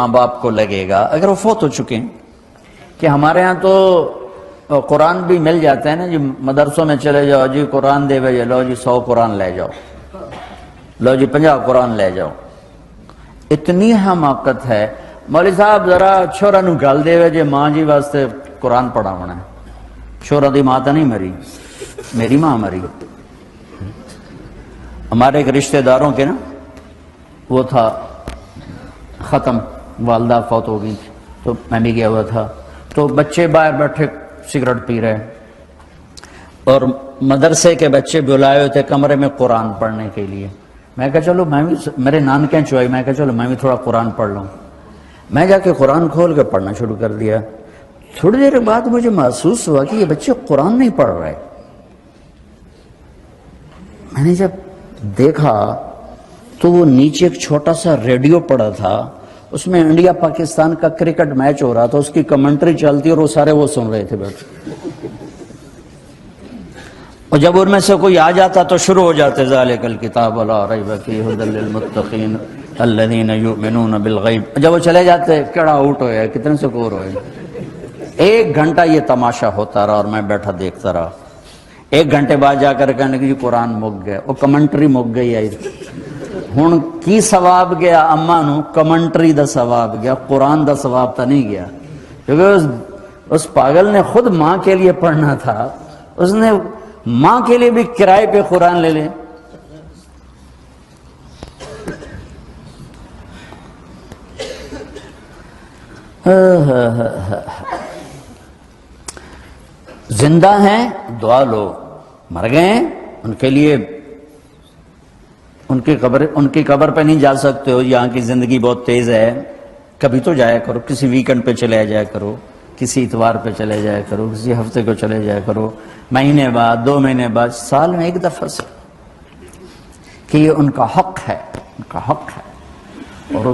ماں باپ کو لگے گا اگر وہ فوت ہو چکے ہیں کہ ہمارے ہاں تو قرآن بھی مل جاتے ہیں نا جی، مدرسوں میں چلے جاؤ جی قرآن دے بھائی، لو جی 100 قرآن لے جاؤ، لو جی 50 قرآن لے جاؤ. اتنی حماقت ہے. مولوی صاحب ذرا چھوڑا نو گل دے جی ماں جی واسطے قرآن پڑھا ہونا ہے. چھوڑا دی ماں تو نہیں مری، میری ماں مری. ہمارے ایک رشتہ داروں کے نا وہ تھا ختم، والدہ فوت ہو گئی تھی تو میں بھی گیا ہوا تھا، تو بچے باہر بیٹھے سگریٹ پی رہے اور مدرسے کے بچے بلائے ہوئے تھے کمرے میں قرآن پڑھنے کے لیے. میں کہا چلو میں بھی، میرے نانکیں چوئی، میں کہا چلو میں بھی تھوڑا قرآن پڑھ لوں. میں جا کے قرآن کھول کے پڑھنا شروع کر دیا. تھوڑی دیر بعد مجھے محسوس ہوا کہ یہ بچے قرآن نہیں پڑھ رہے. میں نے جب دیکھا تو وہ نیچے ایک چھوٹا سا ریڈیو پڑا تھا، اس میں انڈیا پاکستان کا کرکٹ میچ ہو رہا تھا، اس کی کمنٹری چلتی اور وہ سارے وہ سن رہے تھے بیٹھے. اور جب ان میں سے کوئی آ جاتا تو شروع ہو جاتے ذالک الکتاب لا ریب فیہ ھدی للمتقین الذین یؤمنون بالغیب. جب وہ چلے جاتے کیڑا آؤٹ ہوئے، کتنے سکور ہوئے. 1 گھنٹہ یہ تماشا ہوتا رہا اور میں بیٹھا دیکھتا رہا. 1 گھنٹے بعد جا کر کہنے کہ جی قرآن مک گئے، وہ کمنٹری مک گئی ہے. ہن کی ثواب گیا اما نو؟ کمنٹری دا ثواب گیا، قرآن دا ثواب تا نہیں گیا. کیونکہ اس پاگل نے خود ماں کے لیے پڑھنا تھا، اس نے ماں کے لیے بھی کرائے پہ قرآن لے لے. زندہ ہیں دعا لو، مر گئے ہیں ان کے لیے ان کی قبر پہ نہیں جا سکتے ہو. یہاں کی زندگی بہت تیز ہے، کبھی تو جایا کرو، کسی ویکنڈ پہ چلے جایا کرو، کسی اتوار پہ چلے جایا کرو، کسی ہفتے کو چلے جایا کرو، مہینے بعد 2 مہینے بعد، سال میں 1 دفعہ سے، کہ یہ ان کا حق ہے، ان کا حق ہے. اور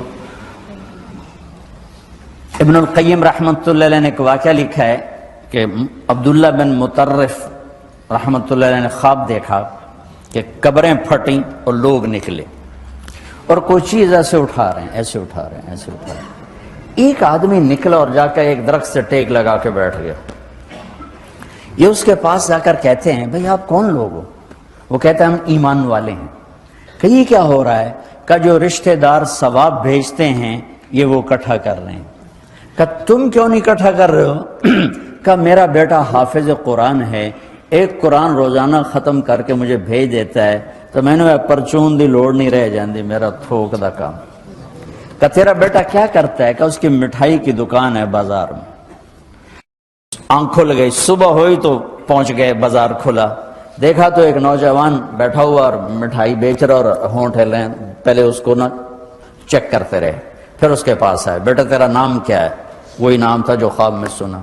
ابن القیم رحمۃ اللہ علیہ نے ایک واقعہ لکھا ہے کہ عبداللہ بن مطرف رحمۃ اللہ علیہ نے خواب دیکھا کہ قبریں پھٹیں اور لوگ نکلے اور کوئی چیز ایسے اٹھا رہے ہیں، ایسے اٹھا رہے ہیں، ایسے اٹھا رہے ہیں. ایک آدمی نکلا اور جا کر ایک درخت سے ٹیک لگا کے بیٹھ گیا. یہ اس کے پاس جا کر کہتے ہیں بھئی آپ کون لوگ ہو؟ وہ کہتے ہیں ہم ایمان والے ہیں. کہ یہ کیا ہو رہا ہے؟ کہ جو رشتہ دار ثواب بھیجتے ہیں یہ وہ اکٹھا کر رہے ہیں. کہ تم کیوں نہیں اکٹھا کر رہے ہو؟ کہ میرا بیٹا حافظ قرآن ہے، 1 قرآن روزانہ ختم کر کے مجھے بھیج دیتا ہے، تو میں نے پرچون دی لوڑ نہیں رہ جاندی، میرا تھوک دا کام. کہ تیرا بیٹا کیا کرتا ہے؟ کہ اس کی مٹھائی کی دکان ہے بازار میں. آنکھ کھل گئی، صبح ہوئی تو پہنچ گئے، بازار کھلا، دیکھا تو ایک نوجوان بیٹھا ہوا اور مٹھائی بیچ رہا اور ہونٹ ہلیں. پہلے اس کو نا چیک کرتے رہے، پھر اس کے پاس آئے، بیٹا تیرا نام کیا ہے؟ وہی نام تھا جو خواب میں سنا.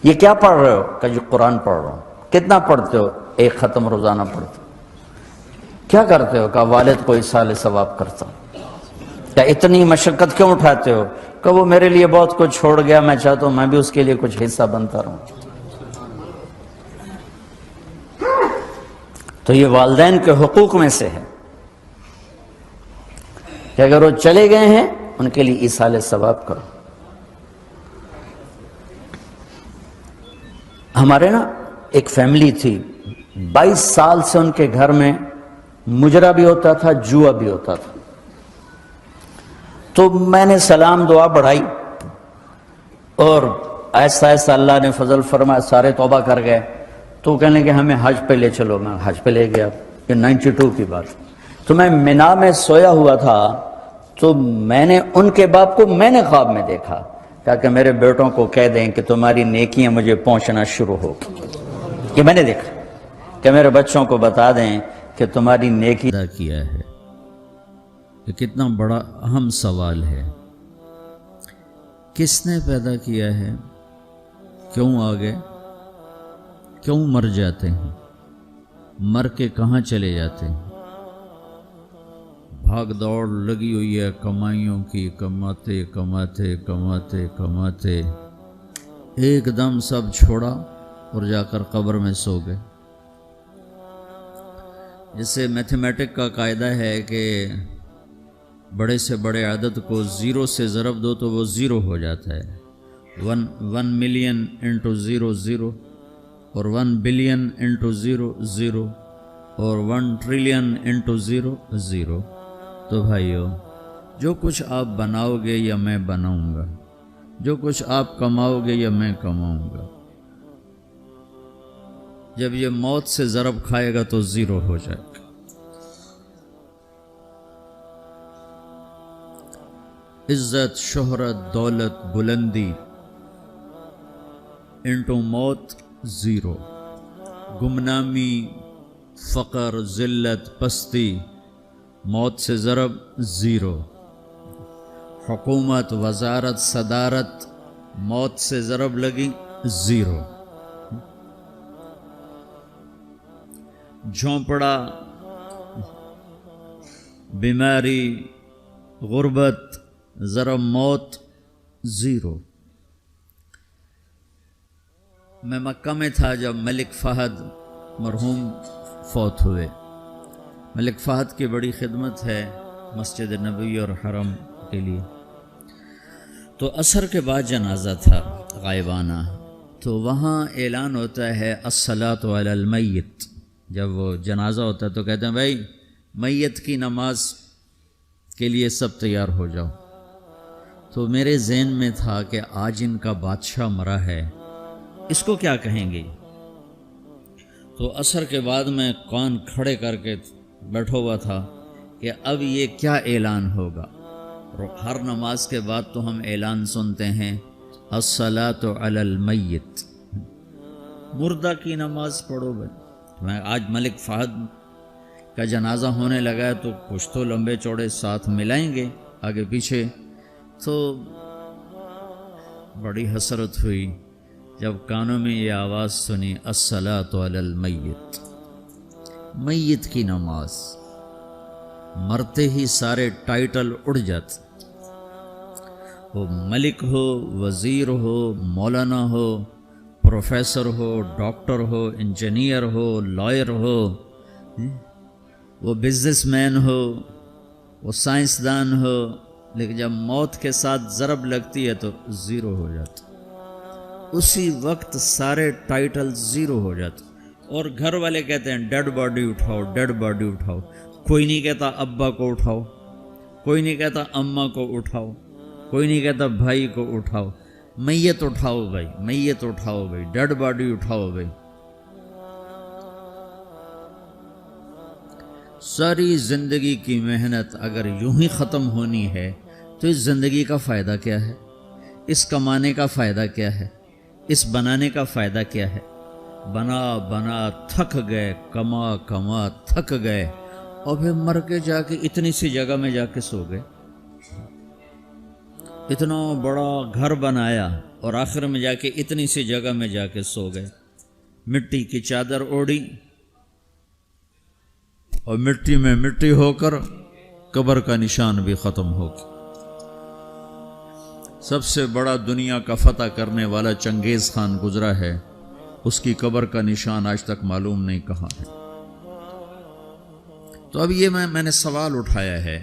یہ کیا پڑھ رہے ہو؟ کہ جو قرآن پڑھ رہا ہوں. کتنا پڑھتے ہو؟ 1 ختم روزانہ پڑھتے. کیا کرتے ہو؟ کہ والد کو ایصال ثواب کرتا. کہ اتنی مشقت کیوں اٹھاتے ہو؟ کہ وہ میرے لیے بہت کچھ چھوڑ گیا، میں چاہتا ہوں میں بھی اس کے لیے کچھ حصہ بنتا رہوں. تو یہ والدین کے حقوق میں سے ہے کہ اگر وہ چلے گئے ہیں ان کے لیے ایصال ثواب کرو. ہمارے نا ایک فیملی تھی، 22 سال سے ان کے گھر میں مجرا بھی ہوتا تھا، جوا بھی ہوتا تھا. تو میں نے سلام دعا بڑھائی اور ایسا ایسا اللہ نے فضل فرمایا، سارے توبہ کر گئے. تو کہنے کہ ہمیں حج پہ لے چلو. میں حج پہ لے گیا. یہ 92 کی بات. تو میں مینا میں سویا ہوا تھا تو میں نے ان کے باپ کو میں نے خواب میں دیکھا کہ میرے بیٹوں کو کہہ دیں کہ تمہاری نیکیاں مجھے پہنچنا شروع ہو. یہ میں نے دیکھا کہ میرے بچوں کو بتا دیں کہ تمہاری نیکی پیدا کیا ہے. یہ کتنا بڑا اہم سوال ہے. کس نے پیدا کیا ہے؟ کیوں آگے؟ کیوں مر جاتے ہیں؟ مر کے کہاں چلے جاتے ہیں؟ بھاگ دوڑ لگی ہوئی ہے کمائیوں کی، کماتے کماتے کماتے کماتے ایک دم سب چھوڑا اور جا کر قبر میں سو گئے. جیسے میتھمیٹک کا قاعدہ ہے کہ بڑے سے بڑے عدد کو زیرو سے ضرب دو تو وہ زیرو ہو جاتا ہے. 1 ملین انٹو زیرو زیرو، اور 1 بلین انٹو زیرو زیرو، اور 1 ٹریلین انٹو زیرو زیرو. تو بھائیو، جو کچھ آپ بناؤ گے یا میں بناؤں گا، جو کچھ آپ کماؤ گے یا میں کماؤں گا، جب یہ موت سے ضرب کھائے گا تو زیرو ہو جائے گا. عزت، شہرت، دولت، بلندی انٹو موت زیرو. گمنامی، فقر، ذلت، پستی موت سے ضرب زیرو. حکومت، وزارت، صدارت موت سے ضرب لگی زیرو. جھونپڑا، بیماری، غربت ضرب موت زیرو. میں مکہ میں تھا جب ملک فہد مرحوم فوت ہوئے. ملک فہد کی بڑی خدمت ہے مسجد نبوی اور حرم کے لیے. تو عصر کے بعد جنازہ تھا غائبانہ، تو وہاں اعلان ہوتا ہے الصلاۃ علی المیت. جب وہ جنازہ ہوتا ہے تو کہتے ہیں بھائی میت کی نماز کے لیے سب تیار ہو جاؤ. تو میرے ذہن میں تھا کہ آج ان کا بادشاہ مرا ہے، اس کو کیا کہیں گے. تو عصر کے بعد میں کان کھڑے کر کے بیٹھا ہوا تھا کہ اب یہ کیا اعلان ہوگا. ہر نماز کے بعد تو ہم اعلان سنتے ہیں الصلاۃ علی المیت، مردہ کی نماز پڑھو. بھائی میں آج ملک فہد کا جنازہ ہونے لگا ہے تو کچھ تو لمبے چوڑے ساتھ ملائیں گے آگے پیچھے. تو بڑی حسرت ہوئی جب کانوں میں یہ آواز سنی الصلاۃ علی المیت، میت کی نماز. مرتے ہی سارے ٹائٹل اڑ جاتے، وہ ملک ہو، وزیر ہو، مولانا ہو، پروفیسر ہو، ڈاکٹر ہو، انجینئر ہو، لائر ہو، وہ بزنس مین ہو، وہ سائنسدان ہو، لیکن جب موت کے ساتھ ضرب لگتی ہے تو زیرو ہو جاتا. اسی وقت سارے ٹائٹل زیرو ہو جاتے. اور گھر والے کہتے ہیں ڈیڈ باڈی اٹھاؤ، ڈیڈ باڈی اٹھاؤ. کوئی نہیں کہتا ابا کو اٹھاؤ، کوئی نہیں کہتا اماں کو اٹھاؤ، کوئی نہیں کہتا بھائی کو اٹھاؤ. میت اٹھاؤ بھائی، میت اٹھاؤ بھائی، ڈیڈ باڈی اٹھاؤ بھائی. ساری زندگی کی محنت اگر یوں ہی ختم ہونی ہے تو اس زندگی کا فائدہ کیا ہے؟ اس کمانے کا فائدہ کیا ہے؟ اس بنانے کا فائدہ کیا ہے؟ بنا بنا تھک گئے، کما کما تھک گئے، اور پھر مر کے جا کے اتنی سی جگہ میں جا کے سو گئے. اتنا بڑا گھر بنایا اور آخر میں جا کے اتنی سی جگہ میں جا کے سو گئے. مٹی کی چادر اوڑھی اور مٹی میں مٹی ہو کر قبر کا نشان بھی ختم ہو گیا. سب سے بڑا دنیا کا فتح کرنے والا چنگیز خان گزرا ہے، اس کی قبر کا نشان آج تک معلوم نہیں کہاں ہے. تو اب یہ میں نے سوال اٹھایا ہے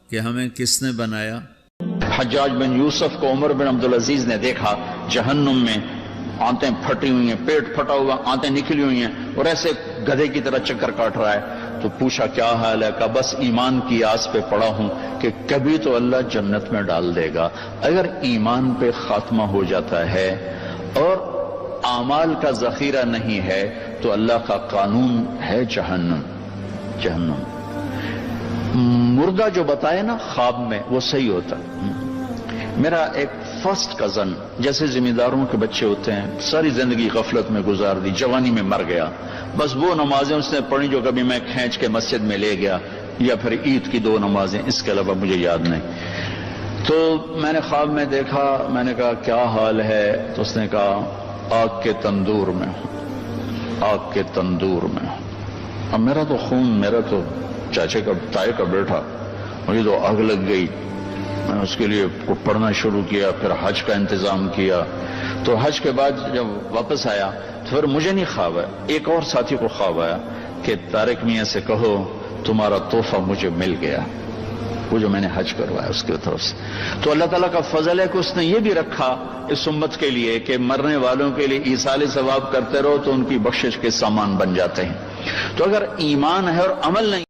کہ ہمیں کس نے بنایا؟ حجاج بن یوسف کو عمر بن عبدالعزیز نے دیکھا جہنم میں آنتیں پھٹی ہوئی ہیں، پیٹ پھٹا ہوا، آنتیں نکلی ہوئی ہیں، اور ایسے گدھے کی طرح چکر کاٹ رہا ہے. تو پوچھا کیا حال ہے؟ کہا بس ایمان کی آس پہ پڑا ہوں کہ کبھی تو اللہ جنت میں ڈال دے گا. اگر ایمان پہ خاتمہ ہو جاتا ہے اور اعمال کا ذخیرہ نہیں ہے تو اللہ کا قانون ہے جہنم. جہنم مردہ جو بتائے نا خواب میں وہ صحیح ہوتا. میرا ایک فرسٹ کزن، جیسے ذمہ داروں کے بچے ہوتے ہیں، ساری زندگی غفلت میں گزار دی، جوانی میں مر گیا. بس وہ نمازیں اس نے پڑھی جو کبھی میں کھینچ کے مسجد میں لے گیا، یا پھر عید کی 2 نمازیں، اس کے علاوہ مجھے یاد نہیں. تو میں نے خواب میں دیکھا، میں نے کہا کیا حال ہے؟ تو اس نے کہا آگ کے تندور میں ہوں، آگ کے تندور میں ہوں. اب میرا تو خون، میرا تو چاچے کا، تائے کا بیٹا، مجھے تو آگ لگ گئی. میں نے اس کے لیے پڑھنا شروع کیا، پھر حج کا انتظام کیا. تو حج کے بعد جب واپس آیا تو پھر مجھے نہیں خواب آیا، ایک اور ساتھی کو خواب آیا کہ طارق میاں سے کہو تمہارا تحفہ مجھے مل گیا. وہ جو میں نے حج کروایا اس کی طرف سے. تو اللہ تعالیٰ کا فضل ہے کہ اس نے یہ بھی رکھا اس امت کے لیے کہ مرنے والوں کے لیے ایصال ثواب کرتے رہو تو ان کی بخشش کے سامان بن جاتے ہیں. تو اگر ایمان ہے اور عمل نہیں